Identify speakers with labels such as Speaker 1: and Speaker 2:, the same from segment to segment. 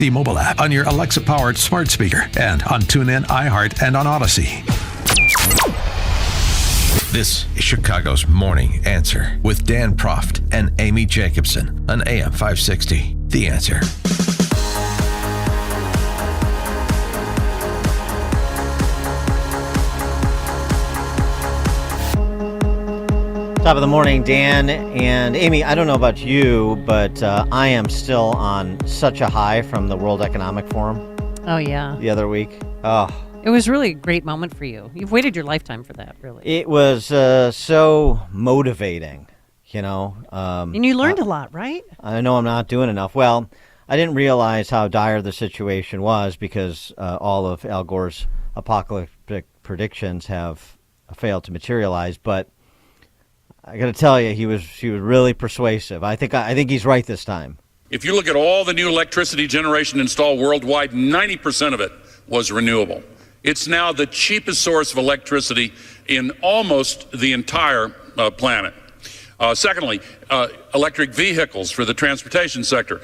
Speaker 1: The mobile app on your Alexa-powered smart speaker and on TuneIn, iHeart, and on Odyssey.
Speaker 2: This is Chicago's Morning Answer with Dan Proft and Amy Jacobson on AM 560. The Answer.
Speaker 3: Top of the morning, Dan and Amy. I don't know about you, but I am still on such a high from the World Economic Forum.
Speaker 4: Oh, yeah.
Speaker 3: The other week. Oh.
Speaker 4: It was really a great moment for you. You've waited your lifetime for that, really.
Speaker 3: It was so motivating, you know.
Speaker 4: And you learned a lot, right?
Speaker 3: I know I'm not doing enough. Well, I didn't realize how dire the situation was because all of Al Gore's apocalyptic predictions have failed to materialize, but I got to tell you, he was really persuasive. I think he's right this time.
Speaker 5: If you look at all the new electricity generation installed worldwide, 90% of it was renewable. It's now the cheapest source of electricity in almost the entire planet. Secondly, electric vehicles for the transportation sector.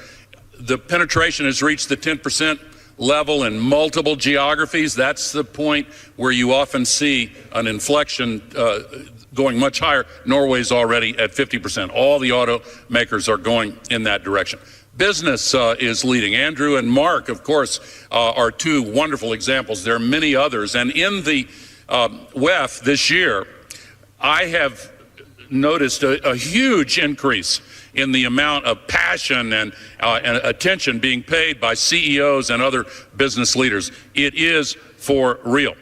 Speaker 5: The penetration has reached the 10% level in multiple geographies. That's the point where you often see an inflection going much higher. Norway's already at 50%. All the automakers are going in that direction. Business is leading. Andrew and Mark, of course, are two wonderful examples. There are many others. And in the WEF this year, I have noticed a huge increase in the amount of passion and attention being paid by CEOs and other business leaders. It is for real.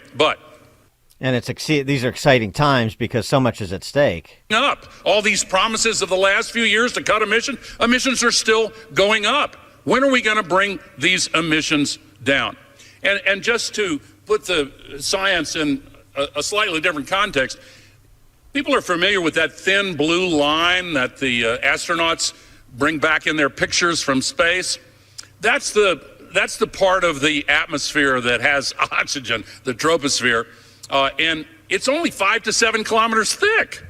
Speaker 3: And these are exciting times because so much is at stake.
Speaker 5: Up. All these promises of the last few years to cut emissions are still going up. When are we going to bring these emissions down? And just to put the science in a slightly different context, people are familiar with that thin blue line that the astronauts bring back in their pictures from space. That's the part of the atmosphere that has oxygen, the troposphere. And it's only 5 to 7 kilometers thick.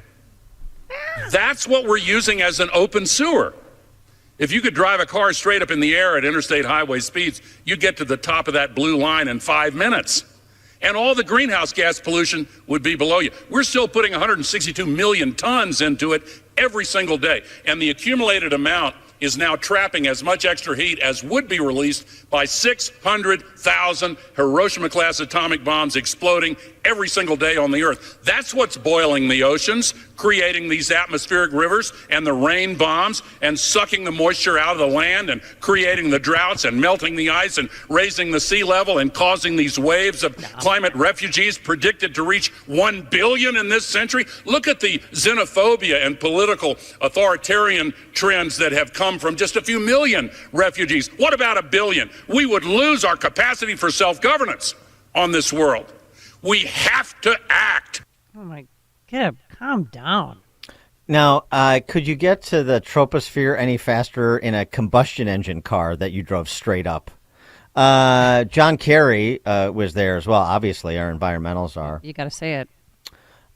Speaker 5: That's what we're using as an open sewer. If you could drive a car straight up in the air at interstate highway speeds, you'd get to the top of that blue line in 5 minutes. And all the greenhouse gas pollution would be below you. We're still putting 162 million tons into it every single day. And the accumulated amount is now trapping as much extra heat as would be released by 600,000 Hiroshima-class atomic bombs exploding every single day on the Earth. That's what's boiling the oceans, creating these atmospheric rivers and the rain bombs and sucking the moisture out of the land and creating the droughts and melting the ice and raising the sea level and causing these waves of climate refugees predicted to reach 1 billion in this century. Look at the xenophobia and political authoritarian trends that have come from just a few million refugees. What about 1 billion? We would lose our capacity for self-governance on this world. We have to act.
Speaker 4: Oh, my God. Calm down.
Speaker 3: Now, could you get to the troposphere any faster in a combustion engine car that you drove straight up? John Kerry was there as well. Obviously, our environmentals are.
Speaker 4: You got to say it.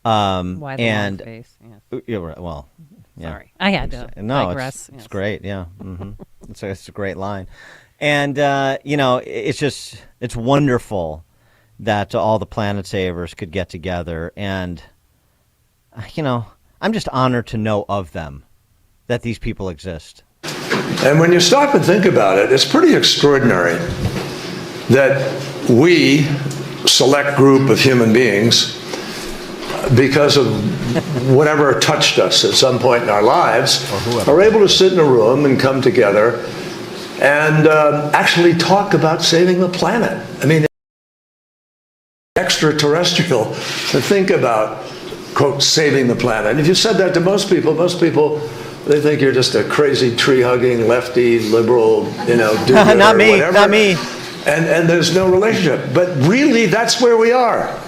Speaker 4: Why the long face? Yes.
Speaker 3: Well, yeah.
Speaker 4: Sorry. I had to digress.
Speaker 3: It's great. Yeah. Mm-hmm. It's a great line. And, it's wonderful that all the planet savers could get together. And, I'm just honored to know of them, that these people exist.
Speaker 6: And when you stop and think about it, it's pretty extraordinary that we, select group of human beings, because of whatever touched us at some point in our lives, are able to sit in a room and come together and actually talk about saving the planet. I mean, extraterrestrial to think about, quote, saving the planet. And if you said that to most people, they think you're just a crazy tree-hugging, lefty, liberal, do-gooder,
Speaker 3: not me,
Speaker 6: whatever.
Speaker 3: not me.
Speaker 6: And there's no relationship. But really, that's where we are.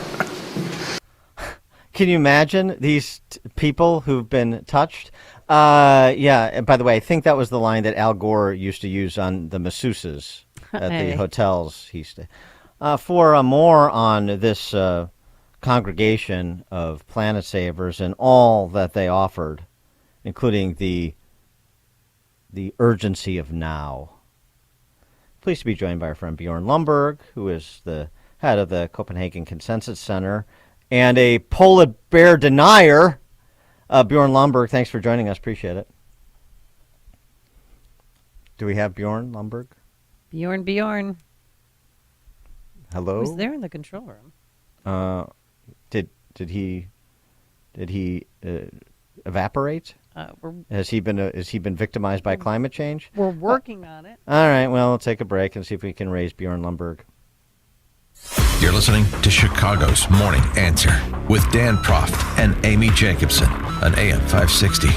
Speaker 3: Can you imagine these people who've been touched? Yeah, and by the way, I think that was the line that Al Gore used to use on the masseuses at the hotels he stayed. For more on this congregation of planet savers and all that they offered, including the urgency of now, Pleased to be joined by our friend Bjorn Lomborg, who is the head of the Copenhagen Consensus Center and a polar bear denier. Bjorn Lomborg, thanks for joining us. Appreciate it. Do we have Bjorn Lomborg?
Speaker 4: Bjorn.
Speaker 3: Hello?
Speaker 4: Who's there in the control room?
Speaker 3: Did he evaporate? Has he been victimized by climate change?
Speaker 4: We're working on it.
Speaker 3: All right, well, we'll take a break and see if we can raise Bjorn Lomborg.
Speaker 2: You're listening to Chicago's Morning Answer with Dan Proft and Amy Jacobson on AM 560.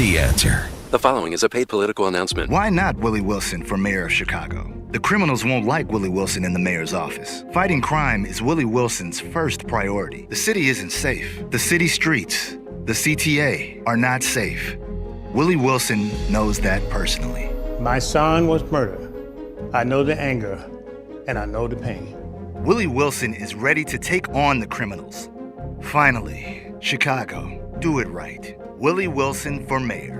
Speaker 2: The Answer.
Speaker 7: The following is a paid political announcement.
Speaker 8: Why not Willie Wilson for mayor of Chicago? The criminals won't like Willie Wilson in the mayor's office. Fighting crime is Willie Wilson's first priority. The city isn't safe. The city streets, the CTA, are not safe. Willie Wilson knows that personally.
Speaker 9: My son was murdered. I know the anger, and I know the pain.
Speaker 8: Willie Wilson is ready to take on the criminals. Finally, Chicago, do it right. Willie Wilson for mayor.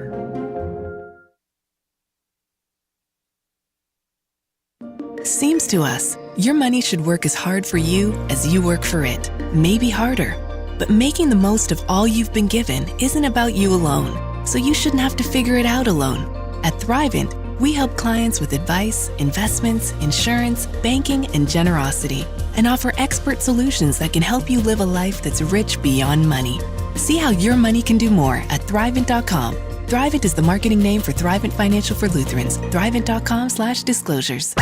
Speaker 10: Seems to us, your money should work as hard for you as you work for it. Maybe harder. But making the most of all you've been given isn't about you alone, so you shouldn't have to figure it out alone. At Thrivent, we help clients with advice, investments, insurance, banking, and generosity, and offer expert solutions that can help you live a life that's rich beyond money. See how your money can do more at Thrivent.com. Thrivent is the marketing name for Thrivent Financial for Lutherans. Thrivent.com/disclosures.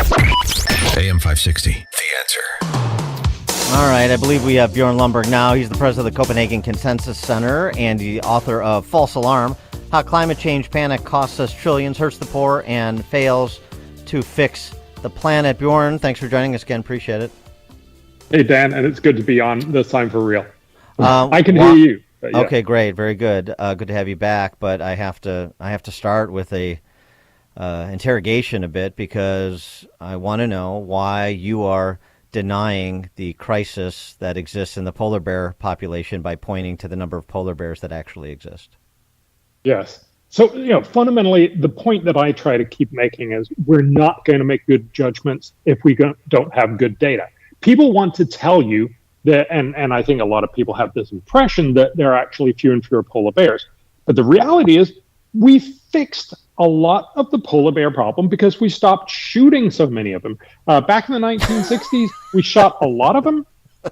Speaker 2: AM 560. The Answer.
Speaker 3: All right, I believe we have Bjorn Lomborg now. He's the president of the Copenhagen Consensus Center and the author of False Alarm: How Climate Change Panic Costs Us Trillions, Hurts the Poor, and Fails to Fix the Planet. Bjorn, thanks for joining us again. Appreciate it.
Speaker 11: Hey, Dan, and it's good to be on this time for real. I can hear you. Yeah.
Speaker 3: Okay, great, very good. Good to have you back. But I have to start with a interrogation a bit, because I want to know why you are denying the crisis that exists in the polar bear population by pointing to the number of polar bears that actually exist.
Speaker 11: Yes. So, fundamentally, the point that I try to keep making is we're not going to make good judgments if we don't have good data. People want to tell you that, and I think a lot of people have this impression that there are actually fewer and fewer polar bears. But the reality is we fixed a lot of the polar bear problem because we stopped shooting so many of them. Back in the 1960s, we shot a lot of them,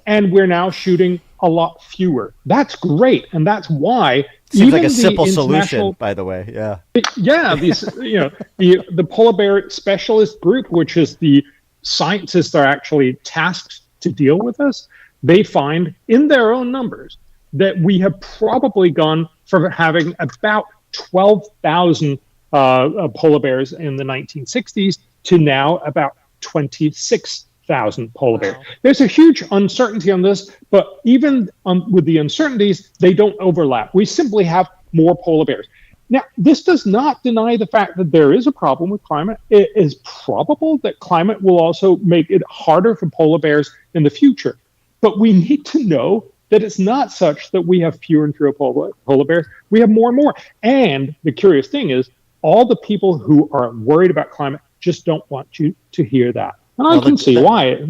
Speaker 11: and we're now shooting a lot fewer. That's great, and that's why
Speaker 3: seems like a simple solution, by the way. Yeah.
Speaker 11: Yeah, the polar bear specialist group, which is the scientists that are actually tasked to deal with this, they find in their own numbers that we have probably gone from having about 12,000 polar bears in the 1960s to now about 26,000 polar bears. There's a huge uncertainty on this, but even with the uncertainties, they don't overlap. We simply have more polar bears. Now, this does not deny the fact that there is a problem with climate. It is probable that climate will also make it harder for polar bears in the future. But we need to know that it's not such that we have fewer and fewer polar bears. We have more and more. And the curious thing is, all the people who are worried about climate just don't want you to hear that. And I can see why.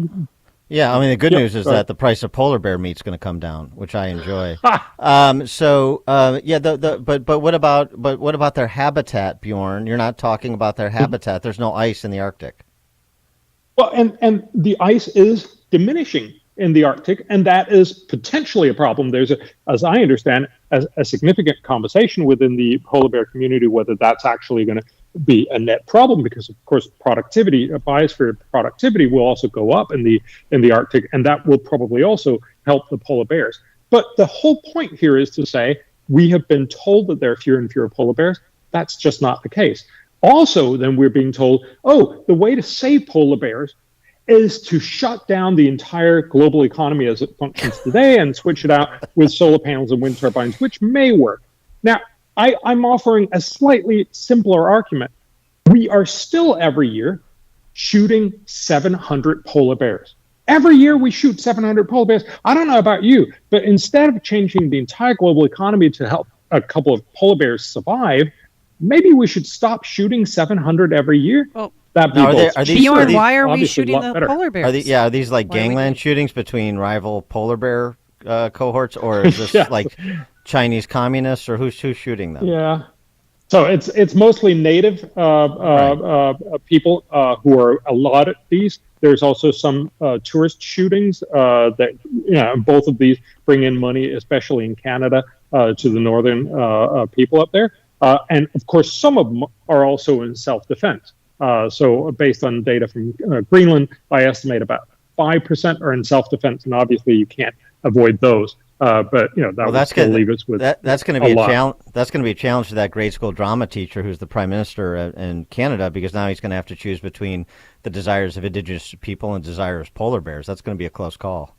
Speaker 3: Yeah, I mean, the good news is that the price of polar bear meat is going to come down, which I enjoy. But what about their habitat, Bjorn? You're not talking about their habitat. There's no ice in the Arctic.
Speaker 11: Well, and the ice is diminishing in the Arctic, and that is potentially a problem. There's, as I understand, a significant conversation within the polar bear community whether that's actually going to be a net problem, because of course biosphere productivity will also go up in the Arctic, and that will probably also help the polar bears. But the whole point here is to say we have been told that there are fewer and fewer polar bears. That's just not the case. Also, then we're being told, the way to save polar bears is to shut down the entire global economy as it functions today and switch it out with solar panels and wind turbines, which may work. Now, I'm offering a slightly simpler argument. We are still every year shooting 700 polar bears. Every year we shoot 700 polar bears. I don't know about you, but instead of changing the entire global economy to help a couple of polar bears survive, maybe we should stop shooting 700 every year.
Speaker 4: Well,
Speaker 11: That
Speaker 3: Now,
Speaker 4: Bjorn, why are we
Speaker 11: obviously
Speaker 4: shooting the polar bears?
Speaker 3: Are these like gangland shootings between rival polar bear cohorts, or is this
Speaker 11: Yes.
Speaker 3: like Chinese communists, or who's shooting them?
Speaker 11: Yeah. So it's mostly native people who are allotted these. There's also some tourist shootings that both of these bring in money, especially in Canada, to the northern people up there. And of course, some of them are also in self-defense. So based on data from Greenland, I estimate about 5% are in self-defense, and obviously you can't avoid those. But that's going to leave us with
Speaker 3: that's going to be a challenge. That's going to be a challenge to that grade school drama teacher who's the prime minister in Canada, because now he's going to have to choose between the desires of Indigenous people and desires of polar bears. That's going to be a close call.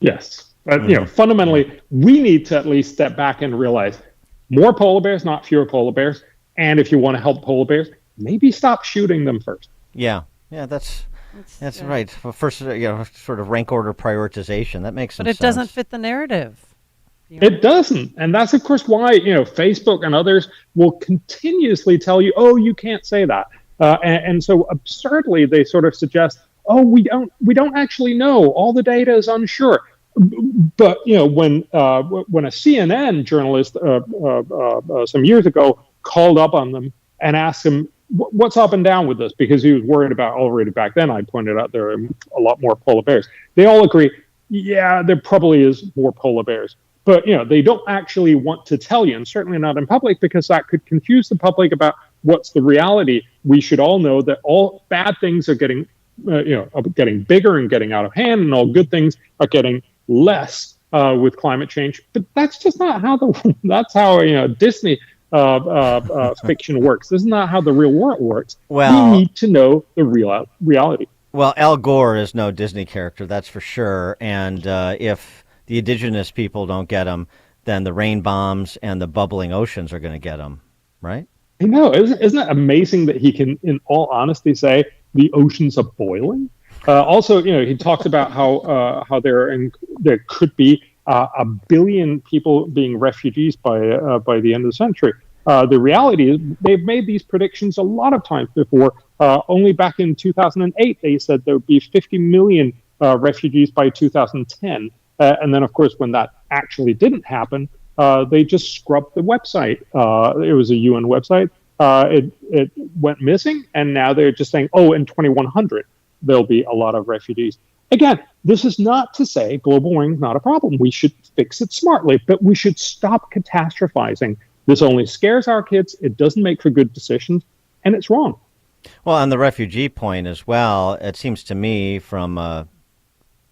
Speaker 11: Yes, but fundamentally, we need to at least step back and realize more polar bears, not fewer polar bears. And if you want to help polar bears, maybe stop shooting them first.
Speaker 3: Yeah, that's right. Well, first, sort of rank order prioritization. That makes some sense.
Speaker 4: But it doesn't fit the narrative.
Speaker 11: It doesn't. And that's, of course, why Facebook and others will continuously tell you, oh, you can't say that. And so absurdly, they sort of suggest, oh, we don't actually know. All the data is unsure. But, when a CNN journalist some years ago called up on them and asked them, what's up and down with this? Because he was worried about, already back then, I pointed out there are a lot more polar bears. They all agree, yeah, there probably is more polar bears. But, they don't actually want to tell you, and certainly not in public, because that could confuse the public about what's the reality. We should all know that all bad things are getting, getting bigger and getting out of hand, and all good things are getting less with climate change. But that's just not how that's how Disney fiction works. This is not how the real world works.
Speaker 3: Well,
Speaker 11: we need to know the reality.
Speaker 3: Well, Al Gore is no Disney character, that's for sure. And if the indigenous people don't get him, then the rain bombs and the bubbling oceans are going to get him, right?
Speaker 11: I know. Isn't it amazing that he can, in all honesty, say the oceans are boiling? Also, he talks about how there could be 1 billion people being refugees by the end of the century. The reality is they've made these predictions a lot of times before. Only back in 2008, they said there would be 50 million refugees by 2010. And then, of course, when that actually didn't happen, they just scrubbed the website. It was a UN website. It went missing, and now they're just saying, oh, in 2100, there'll be a lot of refugees. Again, this is not to say global warming is not a problem. We should fix it smartly, but we should stop catastrophizing. This only scares our kids. It doesn't make for good decisions, and it's wrong.
Speaker 3: Well, on the refugee point as well, it seems to me from a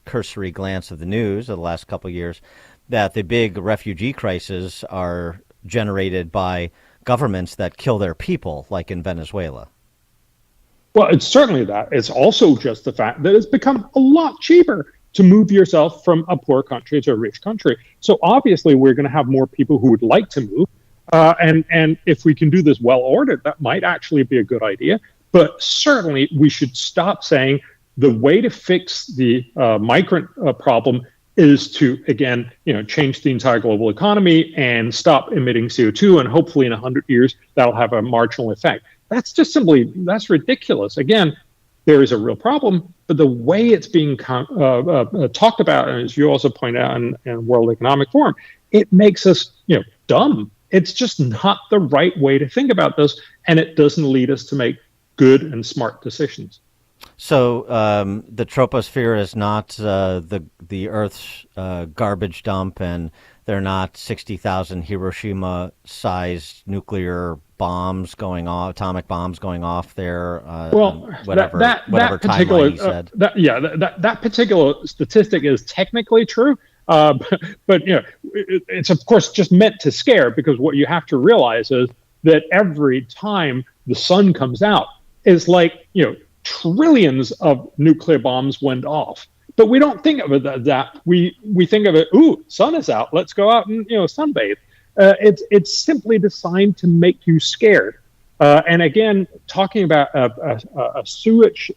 Speaker 3: cursory glance of the news of the last couple of years that the big refugee crises are generated by governments that kill their people, like in Venezuela.
Speaker 11: Well, it's certainly that. It's also just the fact that it's become a lot cheaper to move yourself from a poor country to a rich country. So obviously we're going to have more people who would like to move. And if we can do this well ordered, that might actually be a good idea. But certainly we should stop saying the way to fix the migrant problem is to, again, change the entire global economy and stop emitting CO2. And hopefully in 100 years, that'll have a marginal effect. That's that's ridiculous. Again, there is a real problem, but the way it's being talked about, and as you also point out in World Economic Forum, it makes us, dumb. It's just not the right way to think about this, and it doesn't lead us to make good and smart decisions.
Speaker 3: So the troposphere is not the Earth's garbage dump, and they're not 60,000 Hiroshima-sized nuclear bombs going off, atomic bombs going off there. Whatever timeline he said.
Speaker 11: That particular statistic is technically true, but it's of course just meant to scare, because what you have to realize is that every time the sun comes out, it's like trillions of nuclear bombs went off. But we don't think of it that. We think of it, ooh, sun is out, let's go out and sunbathe. It's simply designed to make you scared. And again, talking about a sewage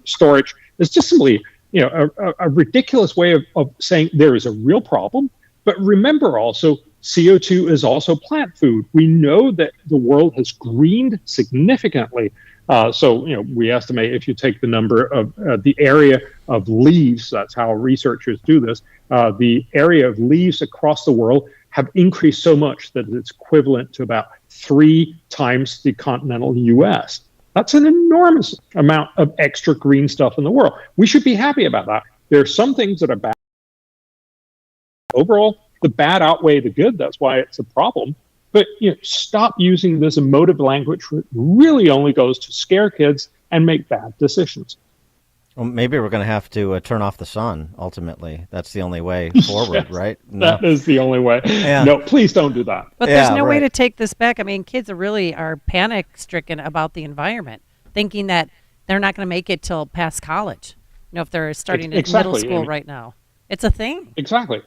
Speaker 11: storage is just simply a ridiculous way of saying there is a real problem. But remember also, CO2 is also plant food. We know that the world has greened significantly. So, we estimate if you take the number of the area of leaves, that's how researchers do this, the area of leaves across the world have increased so much that it's equivalent to about 3 times the continental U.S. That's an enormous amount of extra green stuff in the world. We should be happy about that. There are some things that are bad. Overall, the bad outweigh the good. That's why it's a problem. But stop using this emotive language, which really only goes to scare kids and make bad decisions.
Speaker 3: Well, maybe we're going to have to turn off the sun, ultimately. That's the only way forward,
Speaker 11: Yes,
Speaker 3: right? No.
Speaker 11: That is the only way.
Speaker 3: Yeah.
Speaker 11: No, please don't do that.
Speaker 4: But there's no way to take this back. I mean, kids are panic-stricken about the environment, thinking that they're not going to make it till past college. If they're starting in middle school right now. It's a thing.
Speaker 11: Exactly.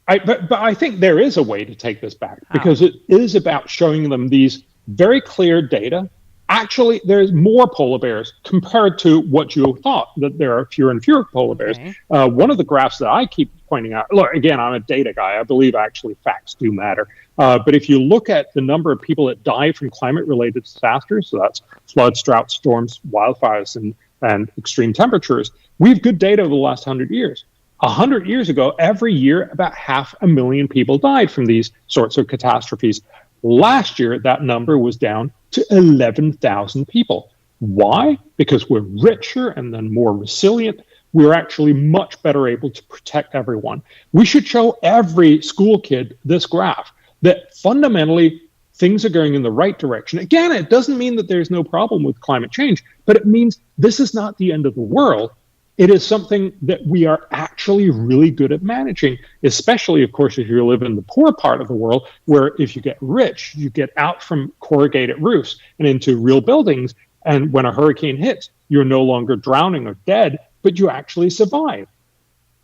Speaker 11: But I think there is a way to take this back, because it is about showing them these very clear data. Actually, there's more polar bears compared to what you thought, that there are fewer and fewer polar bears. One of the graphs that I keep pointing out, look, again, I'm a data guy. I believe actually facts do matter. But if you look at the number of people that die from climate-related disasters, so that's floods, droughts, storms, wildfires, and extreme temperatures, we have good data over the last 100 years. 100 years ago, every year, about 500,000 people died from these sorts of catastrophes. Last year, that number was down to 11,000 people. Why? Because we're richer and then more resilient. We're actually much better able to protect everyone. We should show every school kid this graph, that fundamentally things are going in the right direction. Again, it doesn't mean that there's no problem with climate change, but it means this is not the end of the world. It is something that we are actually really good at managing, especially, of course, if you live in the poor part of the world, where if you get rich, you get out from corrugated roofs and into real buildings. And when a hurricane hits, you're no longer drowning or dead, but you actually survive.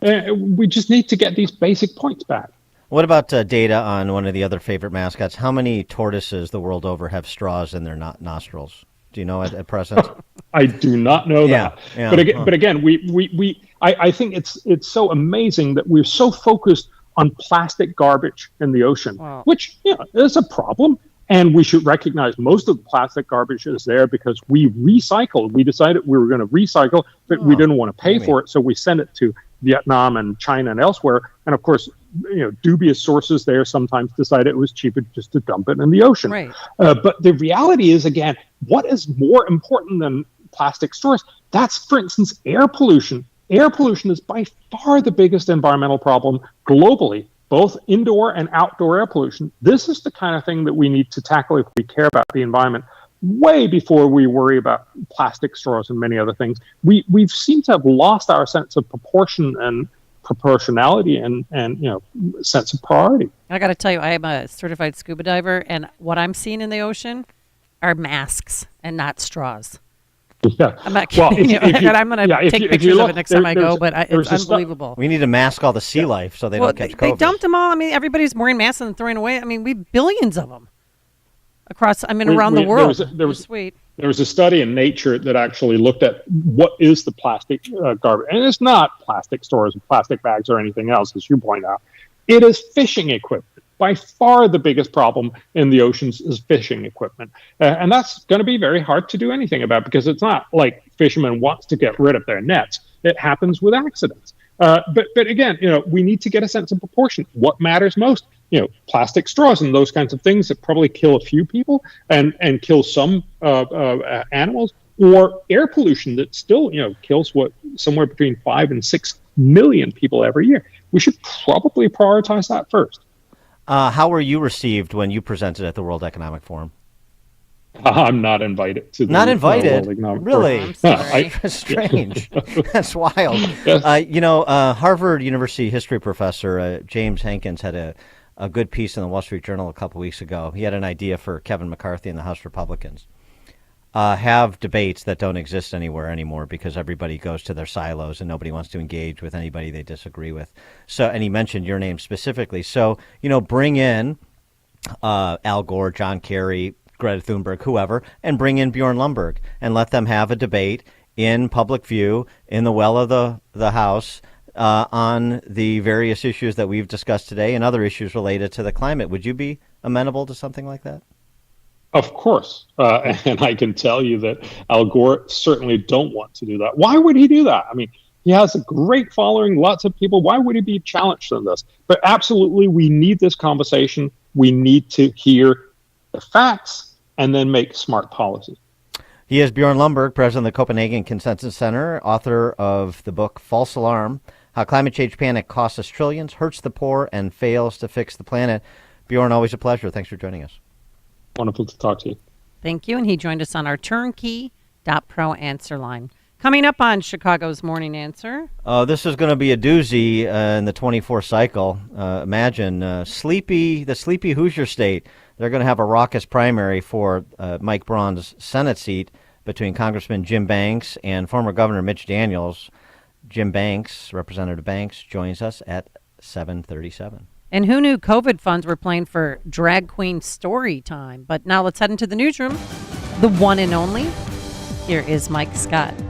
Speaker 11: We just need to get these basic points back.
Speaker 3: What about data on one of the other favorite mascots? How many tortoises the world over have straws in their nostrils? Do you know at present?
Speaker 11: I do not know that.
Speaker 3: Yeah.
Speaker 11: But again, I think it's so amazing that we're so focused on plastic garbage in the ocean, which is a problem. And we should recognize most of the plastic garbage is there because we recycled. We decided we were going to recycle, but we didn't want to pay for it, so we sent it to Vietnam and China and elsewhere. And of course, dubious sources there sometimes decided it was cheaper just to dump it in the ocean.
Speaker 4: Right.
Speaker 11: But the reality is, again, what is more important than plastic straws? That's, for instance, air pollution. Air pollution is by far the biggest environmental problem globally, both indoor and outdoor air pollution. This is the kind of thing that we need to tackle if we care about the environment, way before we worry about plastic straws and many other things. We've seemed to have lost our sense of proportion and proportionality and sense of priority.
Speaker 4: I got to tell you, I am a certified scuba diver, and what I'm seeing in the ocean are masks and not straws.
Speaker 11: Yeah.
Speaker 4: I'm not kidding you. And I'm going to take pictures of it next time I go, but it's unbelievable.
Speaker 3: We need to mask all the sea life so they don't catch COVID.
Speaker 4: They dumped them all. I mean, everybody's wearing masks and throwing away. I mean, we have billions of them around the world.
Speaker 11: There was a study in Nature that actually looked at what is the plastic garbage. And it's not plastic straws and plastic bags or anything else, as you point out. It is fishing equipment. By far the biggest problem in the oceans is fishing equipment. And that's going to be very hard to do anything about, because it's not like fishermen want to get rid of their nets. It happens with accidents. But again, we need to get a sense of proportion. What matters most? Plastic straws and those kinds of things that probably kill a few people and kill some animals, or air pollution that still, kills somewhere between 5 and 6 million people every year. We should probably prioritize that first.
Speaker 3: How were you received when you presented at the World Economic Forum?
Speaker 11: I'm not invited to the
Speaker 3: Not invited?
Speaker 11: World Economic
Speaker 3: Really?
Speaker 11: Forum.
Speaker 3: Strange. That's wild.
Speaker 11: Yes.
Speaker 3: Harvard University history professor James Hankins had a good piece in the Wall Street Journal a couple weeks ago. He had an idea for Kevin McCarthy and the House Republicans. Have debates that don't exist anywhere anymore because everybody goes to their silos and nobody wants to engage with anybody they disagree with. So, and he mentioned your name specifically. So, bring in Al Gore, John Kerry, Greta Thunberg, whoever, and bring in Bjorn Lomborg and let them have a debate in public view in the well of the House on the various issues that we've discussed today and other issues related to the climate. Would you be amenable to something like that?
Speaker 11: Of course. And I can tell you that Al Gore certainly don't want to do that. Why would he do that? I mean, he has a great following, lots of people. Why would he be challenged on this? But absolutely, we need this conversation. We need to hear the facts and then make smart policy.
Speaker 3: He is Bjorn Lomborg, president of the Copenhagen Consensus Center, author of the book False Alarm, How Climate Change Panic Costs Us Trillions, Hurts the Poor, and Fails to Fix the Planet. Bjorn, always a pleasure. Thanks for joining us.
Speaker 11: Wonderful to talk to you.
Speaker 4: Thank you. And he joined us on our turnkey.pro answer line. Coming up on Chicago's Morning Answer.
Speaker 3: This is going to be a doozy in the 24 cycle. Imagine the sleepy Hoosier State. They're going to have a raucous primary for Mike Braun's Senate seat between Congressman Jim Banks and former Governor Mitch Daniels. Jim Banks, Representative Banks, joins us at 7:37.
Speaker 4: And who knew COVID funds were playing for drag queen story time? But now let's head into the newsroom. The one and only. Here is Mike Scott.